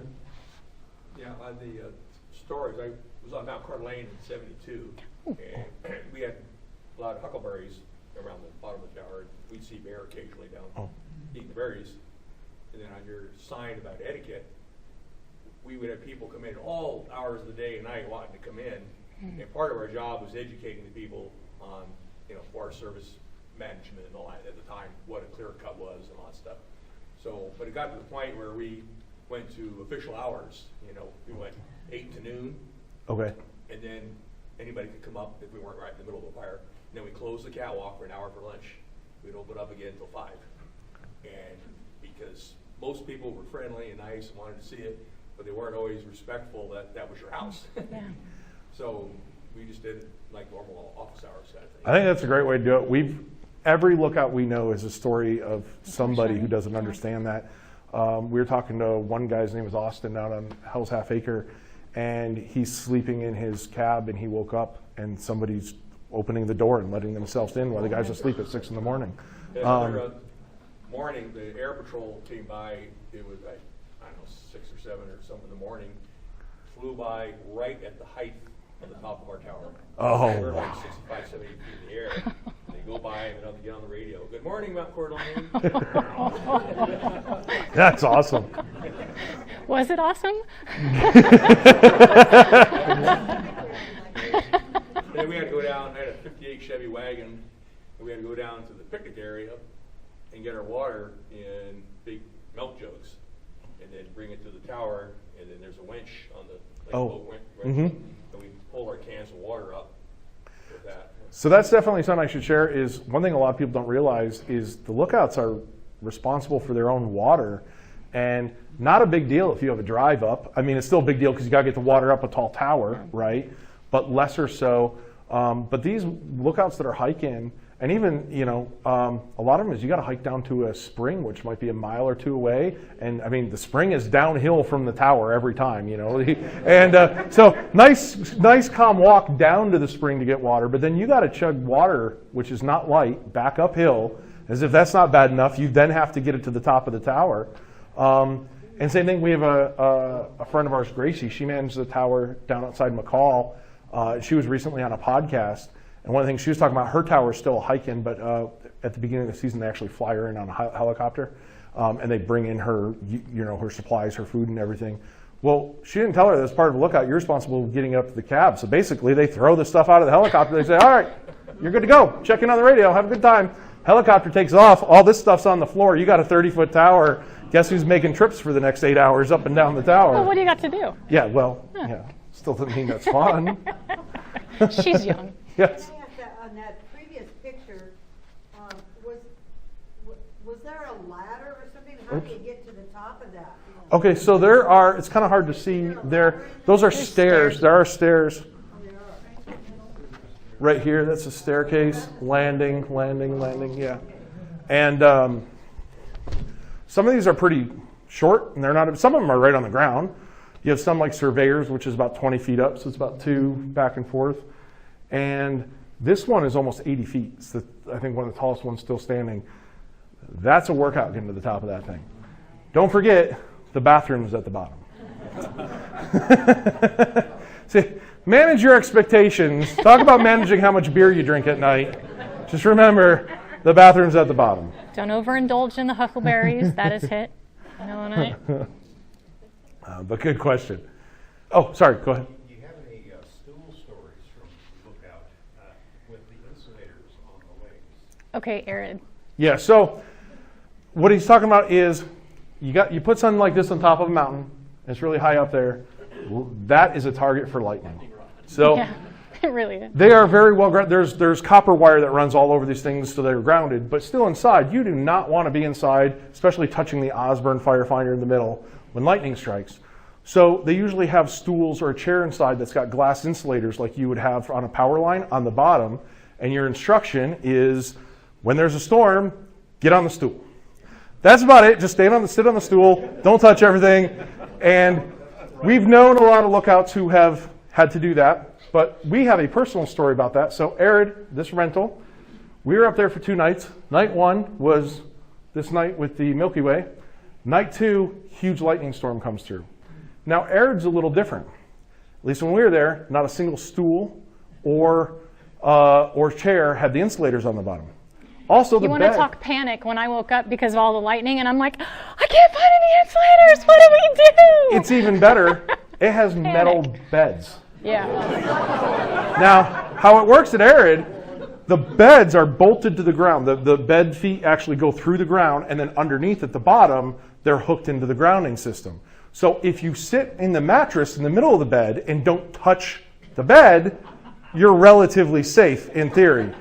D: Yeah, on the stories, I was on Mount Coeur d'Alene in '72, and we had a lot of huckleberries around the bottom of the tower. We'd see bear occasionally down eating the berries. And then on your sign about etiquette, we would have people come in all hours of the day and night wanting to come in. And part of our job was educating the people on, Forest Service management and all that at the time, what a clear cut was and all that stuff. So, but it got to the point where we went to official hours. We went 8 to noon.
A: Okay.
D: And then anybody could come up if we weren't right in the middle of a fire. And then we closed the catwalk for an hour for lunch. We'd open up again until 5. And because most people were friendly and nice and wanted to see it, but they weren't always respectful that was your house.
B: Yeah.
D: So we just did it like normal office hours kind of thing.
A: I think that's a great way to do it. Every lookout we know is a story of somebody who doesn't understand that. We were talking to one guy's name was Austin out on Hell's Half Acre, and he's sleeping in his cab, and he woke up and somebody's opening the door and letting themselves in while the guy's asleep at 6 in the morning.
D: Another morning, the air patrol came by. It was like, I don't know, 6 or 7 or something in the morning. Flew by right at the height of the top of our tower.
A: Oh,
D: We're like
A: wow.
D: 65, 70 feet in the air. They go by and they'll get on the radio. Good morning, Mount Coeur d'Alene.
A: That's awesome.
B: Was it awesome?
D: Then we had to go down. I had a 58 Chevy wagon, and we had to go down to the picnic area and get our water in big milk jugs, and then bring it to the tower. And then there's a winch on the boat winch, and we pull our cans of water up with that.
A: So that's definitely something I should share. Is one thing a lot of people don't realize is the lookouts are responsible for their own water, and not a big deal if you have a drive up. I mean, it's still a big deal because you got to get the water up a tall tower, right? But lesser so. But these lookouts that are hiking, and even a lot of them is you got to hike down to a spring, which might be a mile or 2 away. And I mean, the spring is downhill from the tower every time, And so nice calm walk down to the spring to get water. But then you got to chug water, which is not light, back uphill. As if that's not bad enough, you then have to get it to the top of the tower. And same thing, we have a friend of ours, Gracie. She manages the tower down outside McCall. She was recently on a podcast, and one of the things she was talking about, her tower is still hiking, but at the beginning of the season, they actually fly her in on a helicopter, and they bring in her, her supplies, her food, and everything. Well, she didn't tell her that as part of a lookout, you're responsible for getting up to the cab. So basically, they throw the stuff out of the helicopter. They say, "All right, you're good to go. Check in on the radio. Have a good time." Helicopter takes off. All this stuff's on the floor. You got a 30-foot tower. Guess who's making trips for the next 8 hours up and down the tower?
B: Well, what do you got to do?
A: Yeah, well, yeah. Still doesn't mean that's fun.
B: She's young.
A: Yes.
C: On that previous picture, was there a ladder or something? How do you get to the top of that?
A: Okay, so it's kind of hard to see there. Those are stairs. There are stairs right here. That's a staircase. Landing, yeah. And some of these are pretty short, and they're not. Some of them are right on the ground. You have some like Surveyors, which is about 20 feet up, so it's about 2 back and forth. And this one is almost 80 feet. It's I think one of the tallest ones still standing. That's a workout getting to the top of that thing. Don't forget, the bathroom is at the bottom. See, manage your expectations. Talk about managing how much beer you drink at night. Just remember, the bathroom's at the bottom.
B: Don't overindulge in the huckleberries. That is hit. Illinois.
A: But good question. Oh, sorry, go ahead.
G: Do you have any stool stories from Lookout with the insulators on the lakes?
B: Okay, Aaron.
A: Yeah, so what he's talking about is you put something like this on top of a mountain. It's really high up there. that is a target for lightning. So
B: Yeah, it really is.
A: they are very well grounded. There's copper wire that runs all over these things, so they're grounded. But still inside, you do not want to be inside, especially touching the Osborne firefinder in the middle when lightning strikes. So they usually have stools or a chair inside that's got glass insulators like you would have on a power line on the bottom. And your instruction is, when there's a storm, get on the stool. That's about it. Just sit on the stool. Don't touch everything. And we've known a lot of lookouts who have had to do that. But we have a personal story about that. So Arid, this rental, we were up there for 2 nights. Night 1 was this night with the Milky Way. Night 2, huge lightning storm comes through. Now Arid's a little different. At least when we were there, not a single stool or chair had the insulators on the bottom. Also, the
B: You want
A: bed.
B: to talk panic when I woke up because of all the lightning, and I'm like, I can't find any insulators. What do we do?
A: It's even better. It has metal beds.
B: Yeah.
A: Now, how it works at Arid, the beds are bolted to the ground. The bed feet actually go through the ground, and then underneath at the bottom, they're hooked into the grounding system. So if you sit in the mattress in the middle of the bed and don't touch the bed, you're relatively safe in theory.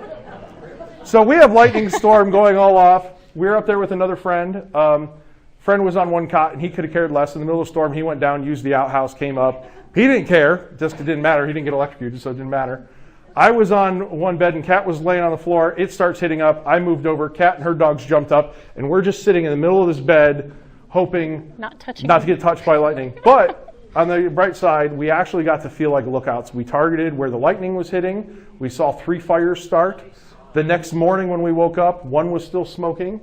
A: So we have lightning storm going all off. We're up there with another friend. Friend was on one cot, and he could have cared less. In the middle of the storm, he went down, used the outhouse, came up. He didn't care. Just it didn't matter. He didn't get electrocuted, so it didn't matter. I was on one bed, and Kat was laying on the floor. It starts hitting up. I moved over. Kat and her dogs jumped up, and we're just sitting in the middle of this bed, hoping
B: Not touching.
A: not to get touched by lightning. But on the bright side, we actually got to feel like lookouts. We targeted where the lightning was hitting. We saw 3 fires start. The next morning when we woke up, 1 was still smoking.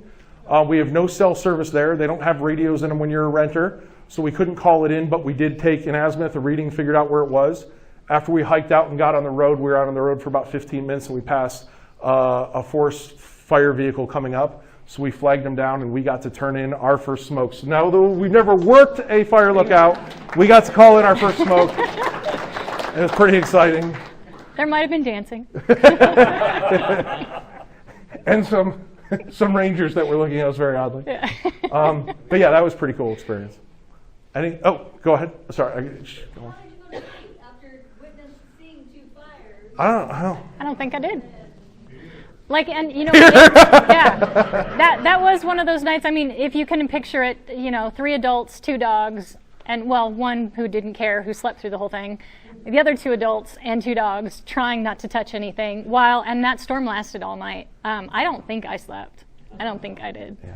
A: We have no cell service there. They don't have radios in them when you're a renter, so we couldn't call it in, but we did take an azimuth, a reading, figured out where it was. After we hiked out and got on the road, we were out on the road for about 15 minutes, and we passed a forest fire vehicle coming up. So we flagged them down, and we got to turn in our first smokes. Now, though we've never worked a fire lookout, we got to call in our first smoke. It was pretty exciting.
B: There might have been dancing.
A: And some rangers that were looking at us very oddly.
B: Yeah.
A: But yeah, that was a pretty cool experience. Go ahead. Sorry.
C: Why did you go to sleep after witnessing 2 fires?
A: I don't know.
B: I don't think I did. And that was one of those nights. I mean, if you can picture it, 3 adults, 2 dogs, and 1 who didn't care, who slept through the whole thing. The other 2 adults and 2 dogs trying not to touch anything and that storm lasted all night. I don't think I slept. I don't think I did.
A: Yeah.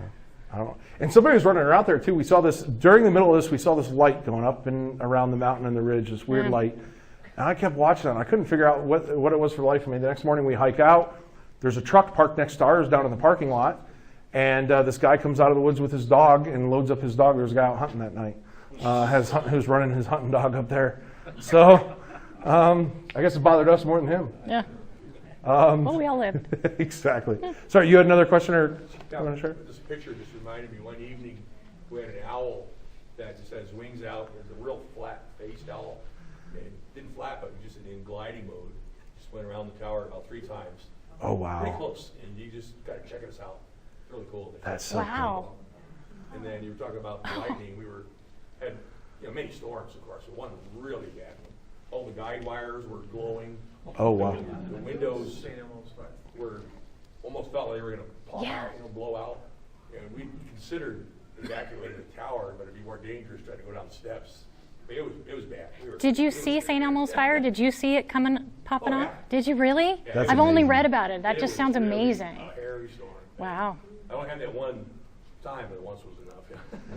A: I don't know. And somebody was running around there too. We saw this during the middle of this. We saw this light going up and around the mountain and the ridge. This weird light, and I kept watching it. And I couldn't figure out what it was for the life of me. The next morning we hike out. There's a truck parked next to ours down in the parking lot, and this guy comes out of the woods with his dog and loads up his dog. There's a guy out hunting that night. Who's running his hunting dog up there. So I guess it bothered us more than him.
B: Yeah. Well, we all lived.
A: Exactly. Sorry, you had another question, or you want to share?
D: This picture just reminded me, one evening we had an owl that just has wings out. It was a real flat-faced owl. And it didn't flap, but just in gliding mode. Just went around the tower about 3 times.
A: Oh, wow.
D: Pretty close, and you just got to check us out. Really cool.
A: That's so
B: Wow.
D: And then you were talking about the lightning. We had many storms, of course, but one really bad one. All the guide wires were glowing.
A: Oh, wow.
D: The windows were almost felt like they were going to pop out, blow out. And we considered evacuating the tower, but it'd be more dangerous trying to go down the steps. But it was bad.
B: Did you see St. Elmo's fire? Did you see it popping
D: Oh,
B: up?
D: yeah.
B: Did you really?
A: That's
B: I've only
A: amazing.
B: read about it. That
D: It
B: just
D: was
B: sounds
D: really
B: amazing.
D: a hairy storm.
B: Wow.
D: I only had that one time, but once was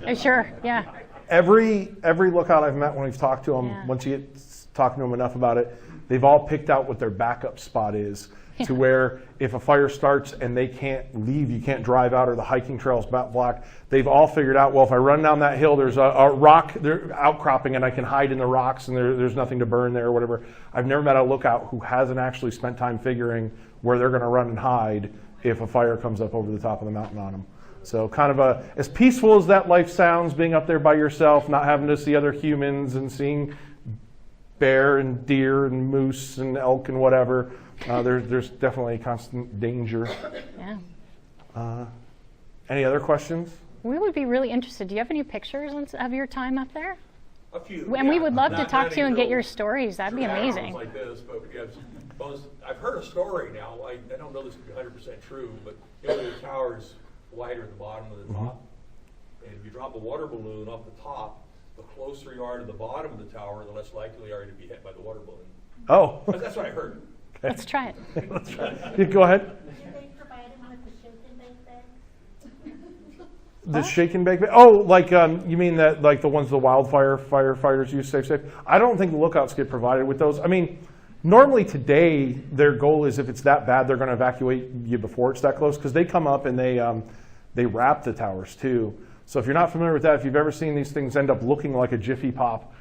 D: enough.
B: Sure. Yeah.
A: Every lookout I've met when we've talked to them,
B: Yeah.
A: once you get talking to them enough about it, they've all picked out what their backup spot is to where if a fire starts and they can't leave, you can't drive out, or the hiking trail's blocked, they've all figured out, well, if I run down that hill, there's a rock outcropping and I can hide in the rocks and there's nothing to burn there or whatever. I've never met a lookout who hasn't actually spent time figuring where they're going to run and hide if a fire comes up over the top of the mountain on them. So kind of as peaceful as that life sounds, being up there by yourself, not having to see other humans and seeing bear and deer and moose and elk and whatever, there's definitely constant danger.
B: Yeah.
A: Any other questions?
B: We would be really interested. Do you have any pictures of your time up there?
D: A few.
B: And we
D: yeah.
B: would love to
D: Not
B: talk to you and get
D: any
B: your
D: real
B: stories. That'd be
D: dramatic ones
B: amazing.
D: like this, but yeah, I've heard a story now. I don't know this to be 100% true, but the tower is wider at the bottom of the top. And if you drop a water balloon off the top, the closer you are to the bottom of the tower, the less likely you are to be hit by the water balloon.
A: Oh,
D: That's what I heard.
B: Let's try it.
A: yeah, go ahead.
C: Do they provide him with the shake and bake bags?
A: The shake and bake. Oh, like you mean that like the ones the wildfire firefighters use safe. I don't think the lookouts get provided with those. I mean, normally today their goal is if it's that bad, they're going to evacuate you before it's that close because they come up and they wrap the towers too. So if you're not familiar with that, if you've ever seen these things end up looking like a Jiffy Pop,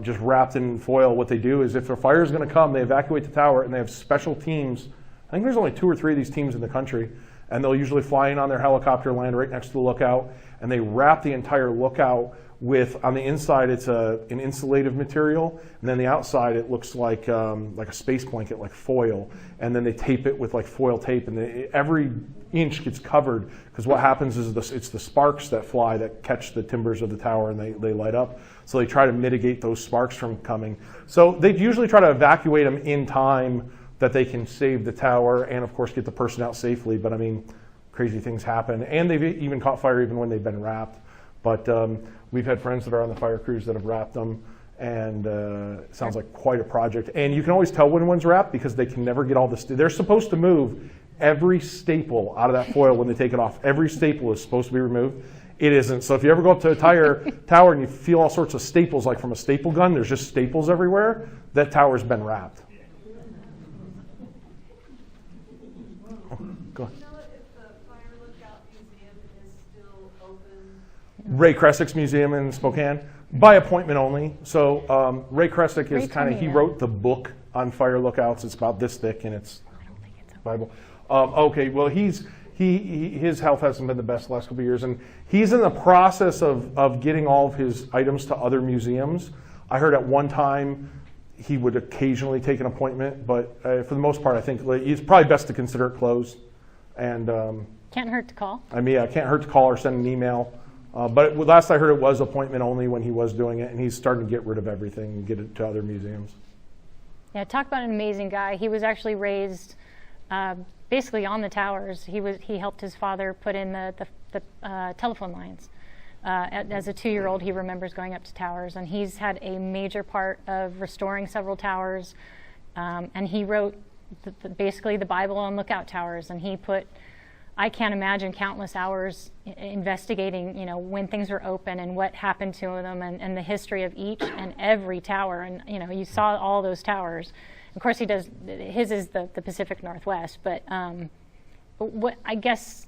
A: just wrapped in foil, what they do is if a fire is going to come, they evacuate the tower and they have special teams. I think there's only 2 or 3 of these teams in the country. And they'll usually fly in on their helicopter, land right next to the lookout, and they wrap the entire lookout with, on the inside it's an insulative material, and then the outside it looks like a space blanket, like foil, and then they tape it with like foil tape, and every inch gets covered, because what happens is it's the sparks that fly that catch the timbers of the tower and they light up, so they try to mitigate those sparks from coming. So they usually try to evacuate them in time that they can save the tower and, of course, get the person out safely. But, I mean, crazy things happen. And they've even caught fire even when they've been wrapped. But we've had friends that are on the fire crews that have wrapped them, and it sounds like quite a project. And you can always tell when one's wrapped because they can never get all the they're supposed to move every staple out of that foil when they take it off. Every staple is supposed to be removed. It isn't. So if you ever go up to a tower and you feel all sorts of staples, like from a staple gun, there's just staples everywhere, that tower's been wrapped. Go ahead.
C: Do you know if the Fire Lookout Museum is still open?
A: Ray Kressick's museum in Spokane, by appointment only. So Ray Kressick
B: Ray
A: is
B: told me
A: he
B: that.
A: wrote the book on fire lookouts. It's about this thick, and it's Bible. Okay, well his health hasn't been the best the last couple of years, and he's in the process of getting all of his items to other museums. I heard at one time he would occasionally take an appointment, but for the most part, I think it's probably best to consider it closed. And
B: Can't hurt to call.
A: I mean, it can't hurt to call or send an email. But last I heard, it was appointment only when he was doing it, and he's starting to get rid of everything and get it to other museums.
B: Yeah, talk about an amazing guy. He was actually raised basically on the towers. He helped his father put in the telephone lines. As a 2-year-old, he remembers going up to towers, and he's had a major part of restoring several towers. And he wrote basically the Bible on lookout towers, and he put, I can't imagine, countless hours investigating, when things were open and what happened to them, and the history of each and every tower. And you saw all those towers. Of course, his is the Pacific Northwest, but what I guess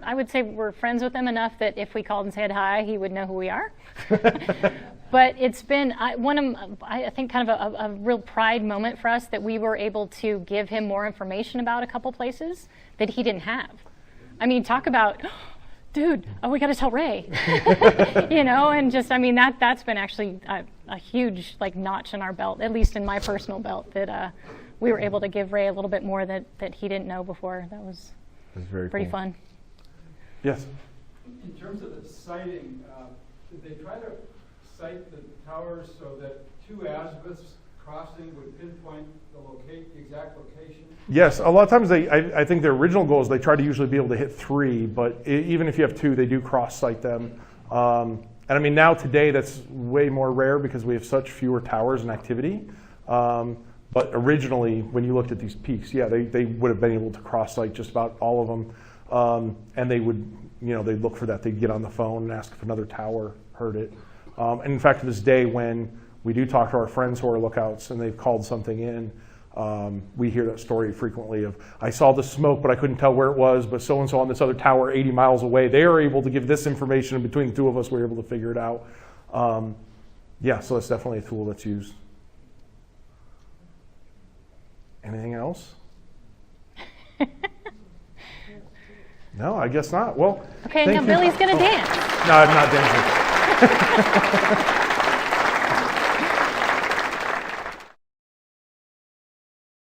B: I would say we're friends with him enough that if we called and said hi, he would know who we are. But it's been I think kind of a real pride moment for us that we were able to give him more information about a couple places that he didn't have. I mean, talk about, dude, we got to tell Ray, and just, I mean, that's been actually a huge notch in our belt, at least in my personal belt, that we were able to give Ray a little bit more that he didn't know before. That was
A: very
B: pretty
A: cool.
B: fun.
A: Yes.
H: In terms of the sighting, did they try to site the towers so that 2 azimuths crossing would pinpoint the exact location?
A: Yes, a lot of times I think their original goal is they try to usually be able to hit 3, but even if you have 2, they do cross-site them. And I mean, now today that's way more rare because we have such fewer towers and activity. But originally, when you looked at these peaks, yeah, they would have been able to cross-site just about all of them. And they would, they'd look for that. They'd get on the phone and ask if another tower heard it. And in fact, to this day, when we do talk to our friends who are lookouts and they've called something in, we hear that story frequently of, I saw the smoke, but I couldn't tell where it was, but so-and-so on this other tower 80 miles away, they are able to give this information, and between the 2 of us, we're able to figure it out. Yeah, so that's definitely a tool that's used. Anything else? No, I guess not. Well,
B: Okay,
A: thank
B: now
A: you.
B: Billy's going to dance.
A: No, I'm not dancing.